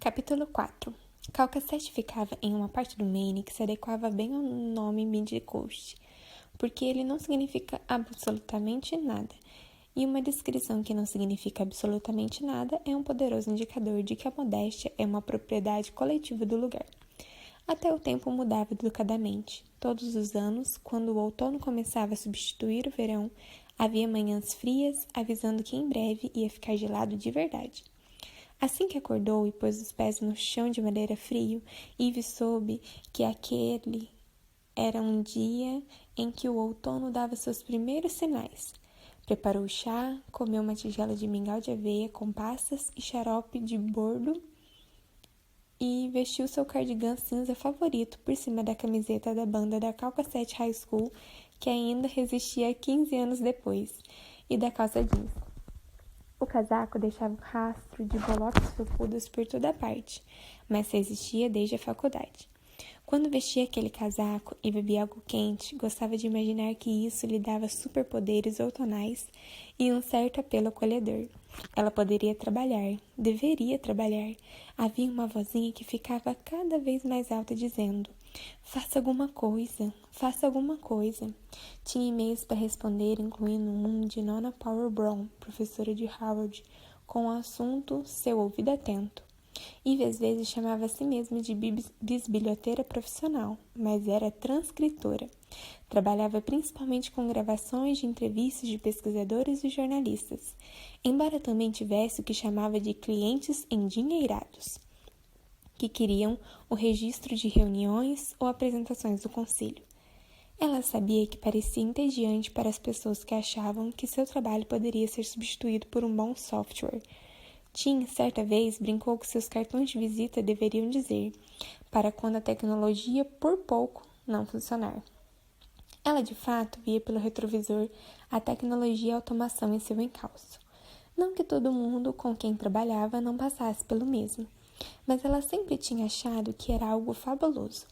Capítulo 4. Calcasieu ficava em uma parte do Maine que se adequava bem ao nome Mid-Coast, porque ele não significa absolutamente nada, e uma descrição que não significa absolutamente nada é um poderoso indicador de que a modéstia é uma propriedade coletiva do lugar. Até o tempo mudava educadamente. Todos os anos, quando o outono começava a substituir o verão, havia manhãs frias, avisando que em breve ia ficar gelado de verdade. Assim que acordou e pôs os pés no chão de madeira frio, Eve soube que aquele era um dia em que o outono dava seus primeiros sinais. Preparou o chá, comeu uma tigela de mingau de aveia com passas e xarope de bordo e vestiu seu cardigan cinza favorito por cima da camiseta da banda da Calcasieu High School, que ainda resistia 15 anos depois, e da calça jeans. O casaco deixava um rastro de bolocas felpudas por toda parte, mas resistia desde a faculdade. Quando vestia aquele casaco e bebia algo quente, gostava de imaginar que isso lhe dava superpoderes outonais e um certo apelo acolhedor. Ela poderia trabalhar, deveria trabalhar. Havia uma vozinha que ficava cada vez mais alta dizendo: faça alguma coisa, faça alguma coisa. Tinha e-mails para responder, incluindo um de Nona Power Brown, professora de Harvard, com o assunto Seu ouvido atento. Eve às vezes chamava a si mesma de bisbilhoteira profissional, mas era transcritora. Trabalhava principalmente com gravações de entrevistas de pesquisadores e jornalistas, embora também tivesse o que chamava de clientes endinheirados, que queriam o registro de reuniões ou apresentações do conselho. Ela sabia que parecia entediante para as pessoas que achavam que seu trabalho poderia ser substituído por um bom software. Tim, certa vez, brincou que seus cartões de visita deveriam dizer para quando a tecnologia, por pouco, não funcionar. Ela, de fato, via pelo retrovisor a tecnologia e a automação em seu encalço. Não que todo mundo com quem trabalhava não passasse pelo mesmo, mas ela sempre tinha achado que era algo fabuloso.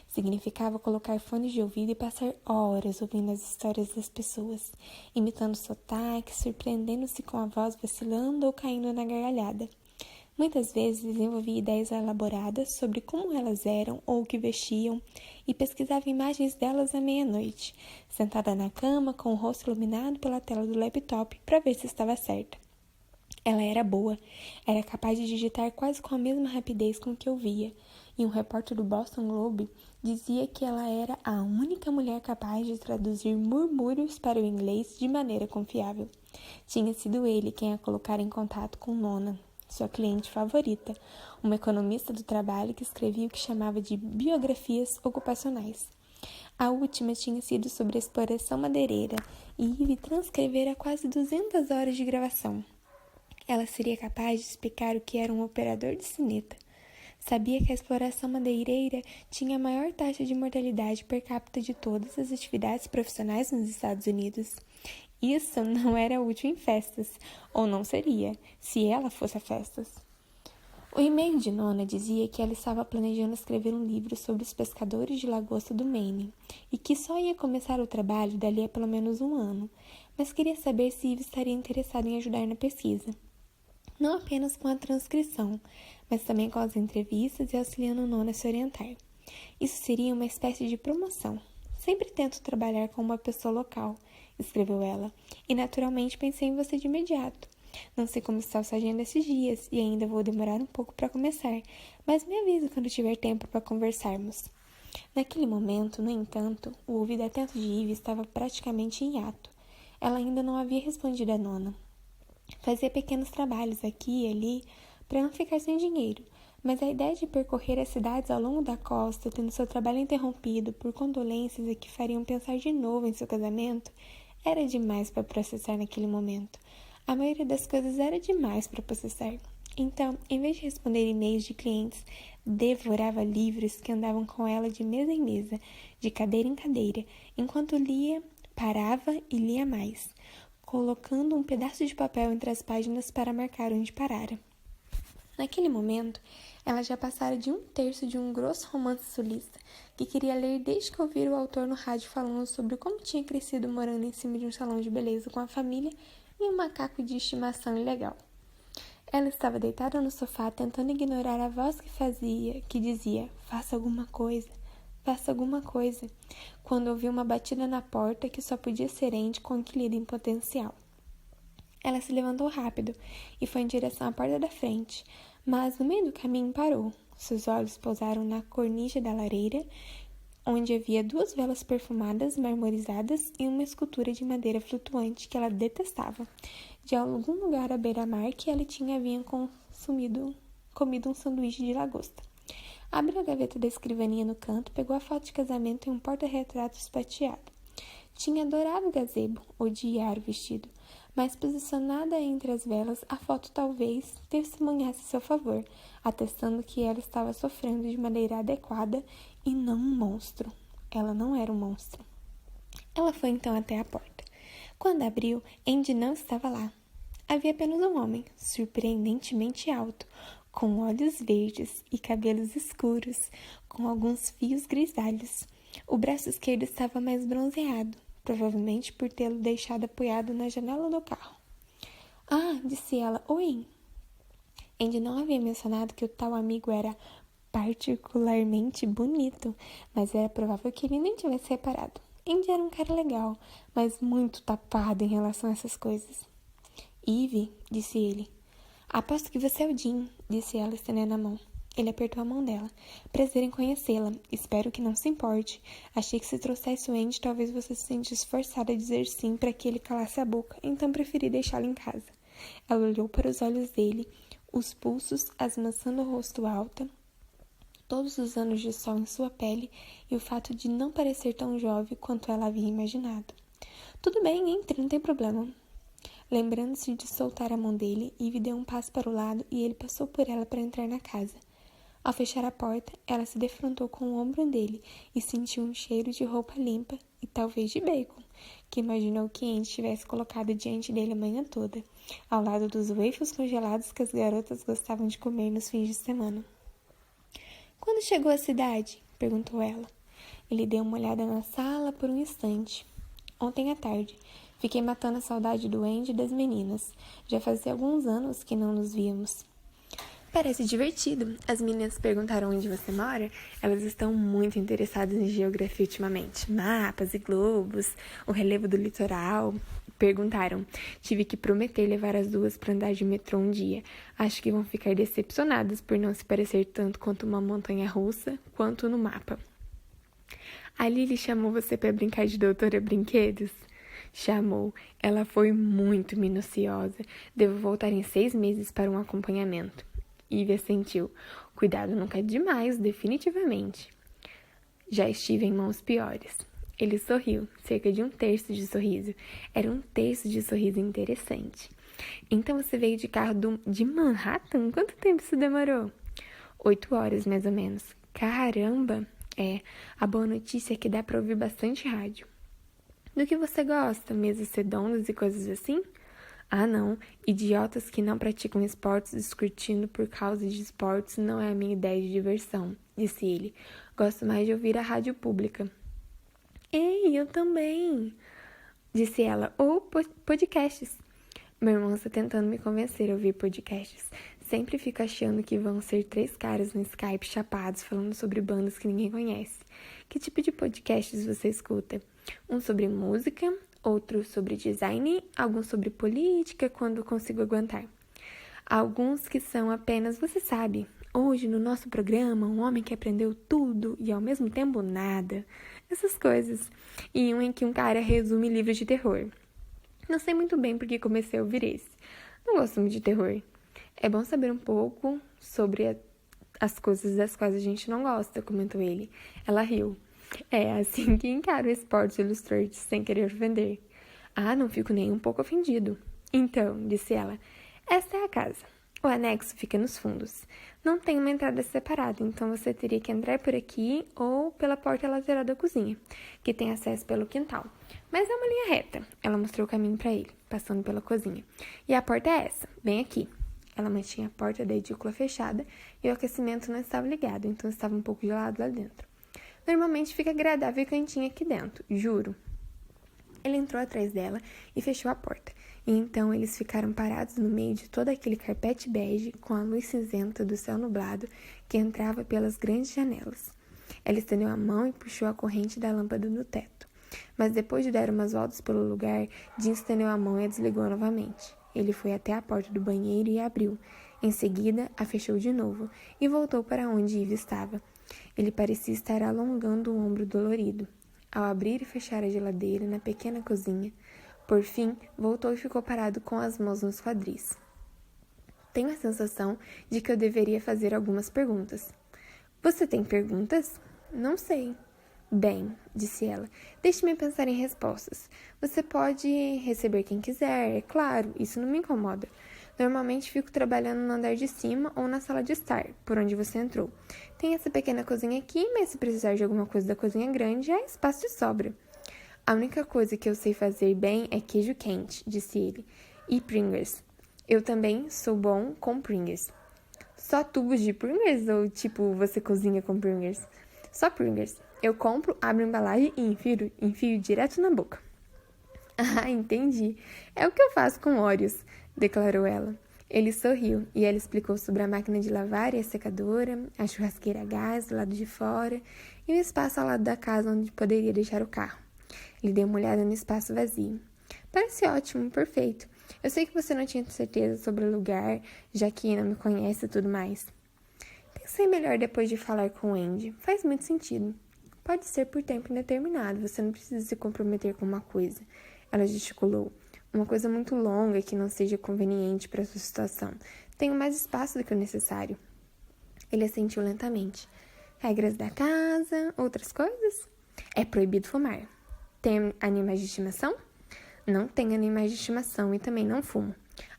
Significava colocar fones de ouvido e passar horas ouvindo as histórias das pessoas, imitando sotaques, surpreendendo-se com a voz vacilando ou caindo na gargalhada. Muitas vezes desenvolvia ideias elaboradas sobre como elas eram ou o que vestiam e pesquisava imagens delas à meia-noite, sentada na cama com o rosto iluminado pela tela do laptop para ver se estava certa. Ela era boa, era capaz de digitar quase com a mesma rapidez com que ouvia, e um repórter do Boston Globe dizia que ela era a única mulher capaz de traduzir murmúrios para o inglês de maneira confiável. Tinha sido ele quem a colocara em contato com Nona, sua cliente favorita, uma economista do trabalho que escrevia o que chamava de biografias ocupacionais. A última tinha sido sobre a exploração madeireira e Eve transcrevera quase 200 horas de gravação. Ela seria capaz de explicar o que era um operador de sineta. Sabia que a exploração madeireira tinha a maior taxa de mortalidade per capita de todas as atividades profissionais nos Estados Unidos. Isso não era útil em festas, ou não seria, se ela fosse a festas. O e-mail de Nona dizia que ela estava planejando escrever um livro sobre os pescadores de lagosta do Maine e que só ia começar o trabalho dali a pelo menos um ano, mas queria saber se Eve estaria interessada em ajudar na pesquisa. Não apenas com a transcrição, mas também com as entrevistas e auxiliando Nona a se orientar. Isso seria uma espécie de promoção. Sempre tento trabalhar com uma pessoa local, escreveu ela, e naturalmente pensei em você de imediato. Não sei como está a sua agenda esses dias e ainda vou demorar um pouco para começar, mas me avisa quando tiver tempo para conversarmos. Naquele momento, no entanto, o ouvido atento de Eve estava praticamente em hiato. Ela ainda não havia respondido a Nona. Fazia pequenos trabalhos aqui e ali para não ficar sem dinheiro, mas a ideia de percorrer as cidades ao longo da costa, tendo seu trabalho interrompido por condolências que fariam pensar de novo em seu casamento, era demais para processar naquele momento. A maioria das coisas era demais para processar. Então, em vez de responder e-mails de clientes, devorava livros que andavam com ela de mesa em mesa, de cadeira em cadeira, enquanto lia, parava e lia mais, colocando um pedaço de papel entre as páginas para marcar onde parara. Naquele momento, ela já passara de um terço de um grosso romance sulista que queria ler desde que ouvira o autor no rádio falando sobre como tinha crescido morando em cima de um salão de beleza com a família e um macaco de estimação ilegal. Ela estava deitada no sofá, tentando ignorar a voz que dizia, faça alguma coisa, quando ouviu uma batida na porta que só podia ser Andy com inquilino em potencial. Ela se levantou rápido e foi em direção à porta da frente, mas no meio do caminho parou. Seus olhos pousaram na corniche da lareira, onde havia 2 velas perfumadas, marmorizadas e uma escultura de madeira flutuante que ela detestava, de algum lugar à beira-mar que ela havia comido um sanduíche de lagosta. Abriu a gaveta da escrivaninha no canto, pegou a foto de casamento e um porta-retratos prateado. Tinha adorado o gazebo, odiara o vestido, mas posicionada entre as velas, a foto talvez testemunhasse a seu favor, atestando que ela estava sofrendo de maneira adequada e não um monstro. Ela não era um monstro. Ela foi então até a porta. Quando abriu, Andy não estava lá. Havia apenas um homem, surpreendentemente alto, com olhos verdes e cabelos escuros, com alguns fios grisalhos. O braço esquerdo estava mais bronzeado, provavelmente por tê-lo deixado apoiado na janela do carro. Ah, disse ela, oi. Andy não havia mencionado que o tal amigo era particularmente bonito, mas era provável que ele nem tivesse reparado. Andy era um cara legal, mas muito tapado em relação a essas coisas. Ivy, disse ele. Aposto que você é o Jim, disse ela estendendo a mão. Ele apertou a mão dela. Prazer em conhecê-la. Espero que não se importe. Achei que se trouxesse o Andy, talvez você se sentisse forçada a dizer sim para que ele calasse a boca, então preferi deixá-lo em casa. Ela olhou para os olhos dele, os pulsos, as maçãs do rosto alta, todos os anos de sol em sua pele e o fato de não parecer tão jovem quanto ela havia imaginado. Tudo bem, entre, não tem problema. Lembrando-se de soltar a mão dele, Ivy deu um passo para o lado e ele passou por ela para entrar na casa. Ao fechar a porta, ela se defrontou com o ombro dele e sentiu um cheiro de roupa limpa e talvez de bacon, que imaginou que Andy tivesse colocado diante dele a manhã toda, ao lado dos waffles congelados que as garotas gostavam de comer nos fins de semana. Quando chegou à cidade? Perguntou ela. Ele deu uma olhada na sala por um instante. Ontem à tarde. Fiquei matando a saudade do Andy e das meninas. Já fazia alguns anos que não nos víamos. Parece divertido. As meninas perguntaram onde você mora. Elas estão muito interessadas em geografia ultimamente. Mapas e globos, o relevo do litoral. Perguntaram. Tive que prometer levar as 2 para andar de metrô um dia. Acho que vão ficar decepcionadas por não se parecer tanto quanto uma montanha-russa, quanto no mapa. A Lily chamou você para brincar de Doutora Brinquedos? Chamou. Ela foi muito minuciosa. Devo voltar em 6 meses para um acompanhamento. Ivy assentiu. Cuidado nunca é demais, definitivamente. Já estive em mãos piores. Ele sorriu, cerca de 1/3 de sorriso. Era 1/3 de sorriso interessante. Então você veio de carro de Manhattan? Quanto tempo isso demorou? 8 horas, mais ou menos. Caramba! A boa notícia é que dá para ouvir bastante rádio. Do que você gosta? Mesas redondas e coisas assim? Ah, não. Idiotas que não praticam esportes discutindo por causa de esportes não é a minha ideia de diversão, disse ele. Gosto mais de ouvir a rádio pública. Ei, eu também, disse ela. Ou podcasts. Meu irmão está tentando me convencer a ouvir podcasts. Sempre fico achando que vão ser 3 caras no Skype chapados falando sobre bandas que ninguém conhece. Que tipo de podcasts você escuta? Um sobre música, outro sobre design, alguns sobre política, quando consigo aguentar. Alguns que são apenas, você sabe, hoje no nosso programa, um homem que aprendeu tudo e ao mesmo tempo nada. Essas coisas. E um em que um cara resume livros de terror. Não sei muito bem porque comecei a ouvir esse. Não gosto muito de terror. É bom saber um pouco sobre as coisas das quais a gente não gosta, comentou ele. Ela riu. É assim que encaro o Sports Illustrated sem querer ofender. Ah, não fico nem um pouco ofendido. Então, disse ela, esta é a casa. O anexo fica nos fundos. Não tem uma entrada separada, então você teria que entrar por aqui ou pela porta lateral da cozinha, que tem acesso pelo quintal. Mas é uma linha reta. Ela mostrou o caminho para ele, passando pela cozinha. E a porta é essa, bem aqui. Ela mantinha a porta da edícula fechada e o aquecimento não estava ligado, então estava um pouco gelado lá dentro. Normalmente fica agradável e quentinho aqui dentro, juro. Ele entrou atrás dela e fechou a porta. E então eles ficaram parados no meio de todo aquele carpete bege com a luz cinzenta do céu nublado que entrava pelas grandes janelas. Ela estendeu a mão e puxou a corrente da lâmpada no teto. Mas depois de dar umas voltas pelo lugar, Jim estendeu a mão e a desligou novamente. Ele foi até a porta do banheiro e a abriu. Em seguida, a fechou de novo e voltou para onde Eve estava. Ele parecia estar alongando o ombro dolorido. Ao abrir e fechar a geladeira na pequena cozinha, por fim, voltou e ficou parado com as mãos nos quadris. Tenho a sensação de que eu deveria fazer algumas perguntas. Você tem perguntas? Não sei. Bem, disse ela, deixe-me pensar em respostas. Você pode receber quem quiser, é claro, isso não me incomoda. Normalmente fico trabalhando no andar de cima ou na sala de estar, por onde você entrou. Tem essa pequena cozinha aqui, mas se precisar de alguma coisa da cozinha grande, há espaço de sobra. A única coisa que eu sei fazer bem é queijo quente, disse ele, e Pringles. Eu também sou bom com Pringles. Só tubos de Pringles ou tipo você cozinha com Pringles? Só Pringles. Eu compro, abro a embalagem e enfio direto na boca. Ah, entendi. É o que eu faço com Oreos, declarou ela. Ele sorriu e ela explicou sobre a máquina de lavar e a secadora, a churrasqueira a gás do lado de fora e o espaço ao lado da casa onde poderia deixar o carro. Ele deu uma olhada no espaço vazio. Parece ótimo, perfeito. Eu sei que você não tinha certeza sobre o lugar, já que não me conhece e tudo mais. Pensei melhor depois de falar com o Andy. Faz muito sentido. Pode ser por tempo indeterminado, você não precisa se comprometer com uma coisa. Ela gesticulou. Uma coisa muito longa que não seja conveniente para sua situação. Tenho mais espaço do que o necessário. Ele assentiu lentamente. Regras da casa, outras coisas? É proibido fumar. Tem animais de estimação? Não tenho animais de estimação e também não fumo.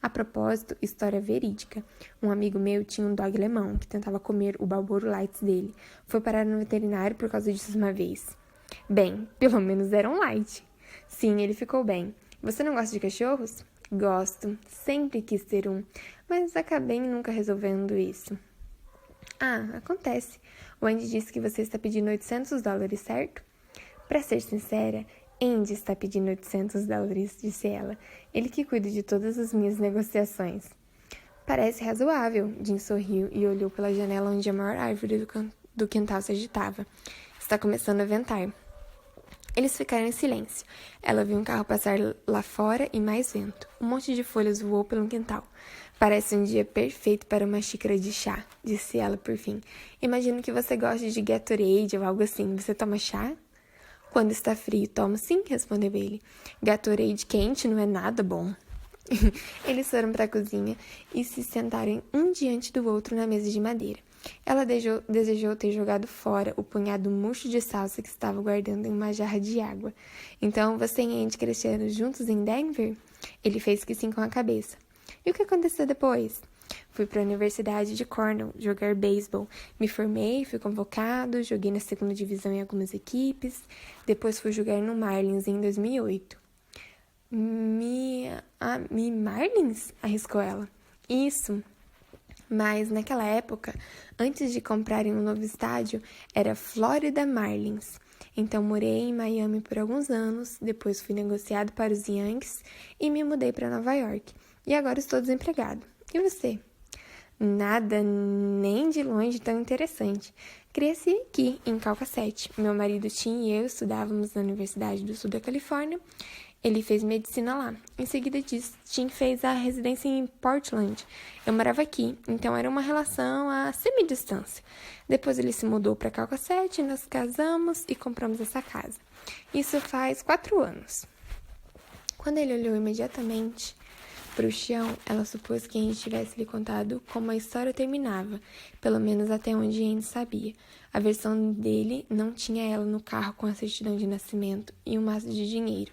A propósito, história verídica. Um amigo meu tinha um dog alemão que tentava comer o Marlboro Lights dele. Foi parar no veterinário por causa disso uma vez. Bem, pelo menos era um light. Sim, ele ficou bem. Você não gosta de cachorros? Gosto. Sempre quis ter um, mas acabei nunca resolvendo isso. Ah, acontece. O Andy disse que você está pedindo $800, certo? Para ser sincera, Andy está pedindo $800, disse ela. Ele que cuida de todas as minhas negociações. Parece razoável, Jim sorriu e olhou pela janela onde a maior árvore do quintal se agitava. Está começando a ventar. Eles ficaram em silêncio. Ela viu um carro passar lá fora e mais vento. Um monte de folhas voou pelo quintal. Parece um dia perfeito para uma xícara de chá, disse ela por fim. Imagino que você goste de Gatorade ou algo assim. Você toma chá? Quando está frio, tomo sim, respondeu ele. Gatorade quente não é nada bom. Eles foram para a cozinha e se sentaram um diante do outro na mesa de madeira. Ela desejou ter jogado fora o punhado murcho de salsa que estava guardando em uma jarra de água. Então, você e Andy cresceram juntos em Denver? Ele fez que sim com a cabeça. E o que aconteceu depois? Fui para a Universidade de Cornell jogar beisebol. Me formei, fui convocado, joguei na segunda divisão em algumas equipes. Depois fui jogar no Marlins em 2008. Marlins? Arriscou ela. Isso. Mas naquela época, antes de comprarem um novo estádio, era Florida Marlins. Então morei em Miami por alguns anos, depois fui negociado para os Yankees e me mudei para Nova York. E agora estou desempregado. E você? Nada, nem de longe tão interessante. Cresci aqui, em Calcasieu. Meu marido Tim e eu estudávamos na Universidade do Sul da Califórnia. Ele fez medicina lá. Em seguida disso, Tim fez a residência em Portland. Eu morava aqui, então era uma relação a semidistância. Depois ele se mudou para Calcasieu, nós casamos e compramos essa casa. Isso faz 4 anos. Quando ele olhou imediatamente para o chão, ela supôs que Andy tivesse lhe contado como a história terminava, pelo menos até onde Andy sabia. A versão dele não tinha ela no carro com a certidão de nascimento e um maço de dinheiro.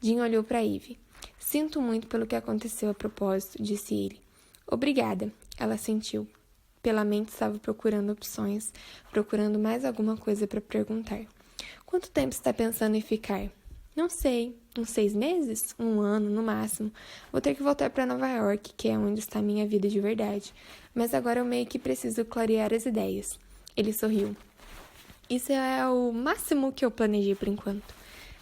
Jim olhou para Eve. Sinto muito pelo que aconteceu a propósito, disse ele. Obrigada, ela sentiu. Pela mente estava procurando opções, procurando mais alguma coisa para perguntar. Quanto tempo está pensando em ficar? Não sei, uns 6 meses? 1 ano, no máximo. Vou ter que voltar para Nova York, que é onde está a minha vida de verdade. Mas agora eu meio que preciso clarear as ideias. Ele sorriu. Isso é o máximo que eu planejei por enquanto.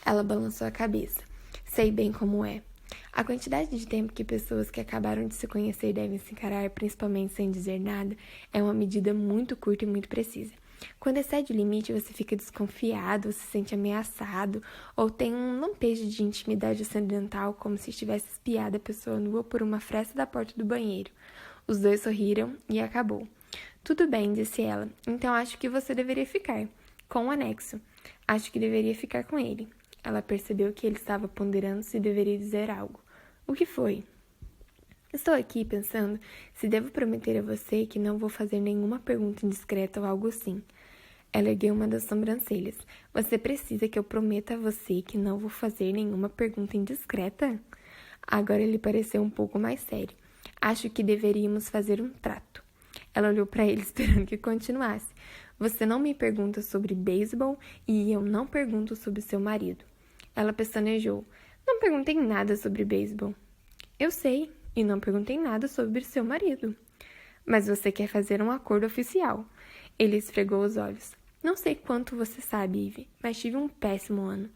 Ela balançou a cabeça. Sei bem como é. A quantidade de tempo que pessoas que acabaram de se conhecer devem se encarar, principalmente sem dizer nada, é uma medida muito curta e muito precisa. Quando excede o limite, você fica desconfiado, se sente ameaçado, ou tem um lampejo de intimidade ocidental, como se estivesse espiada a pessoa nua por uma fresta da porta do banheiro. Os dois sorriram e acabou. Tudo bem, disse ela. Então acho que você deveria ficar. Com o anexo. Acho que deveria ficar com ele. Ela percebeu que ele estava ponderando se deveria dizer algo. O que foi? Estou aqui pensando se devo prometer a você que não vou fazer nenhuma pergunta indiscreta ou algo assim. Ela ergueu uma das sobrancelhas. Você precisa que eu prometa a você que não vou fazer nenhuma pergunta indiscreta? Agora ele pareceu um pouco mais sério. Acho que deveríamos fazer um trato. Ela olhou para ele esperando que continuasse. Você não me pergunta sobre beisebol e eu não pergunto sobre seu marido. Ela pestanejou. Não perguntei nada sobre beisebol. Eu sei, e não perguntei nada sobre seu marido. Mas você quer fazer um acordo oficial. Ele esfregou os olhos. Não sei quanto você sabe, Ivy, mas tive um péssimo ano.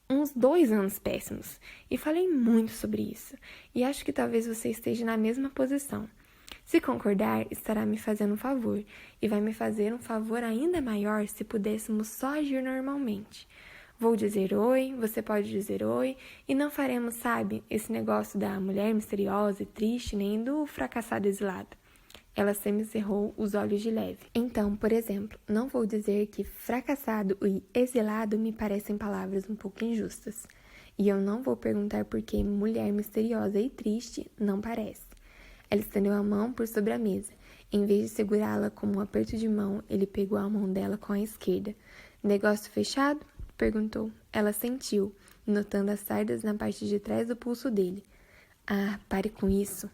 Uns 2 anos péssimos. E falei muito sobre isso. E acho que talvez você esteja na mesma posição. Se concordar, estará me fazendo um favor. E vai me fazer um favor ainda maior se pudéssemos só agir normalmente. Vou dizer oi, você pode dizer oi, e não faremos, sabe, esse negócio da mulher misteriosa e triste, nem do fracassado exilado. Ela semicerrou os olhos de leve. Então, por exemplo, não vou dizer que fracassado e exilado me parecem palavras um pouco injustas. E eu não vou perguntar por que mulher misteriosa e triste não parece. Ela estendeu a mão por sobre a mesa. Em vez de segurá-la como um aperto de mão, ele pegou a mão dela com a esquerda. Negócio fechado? Perguntou. Ela sentiu, notando as sardas na parte de trás do pulso dele. Ah, pare com isso.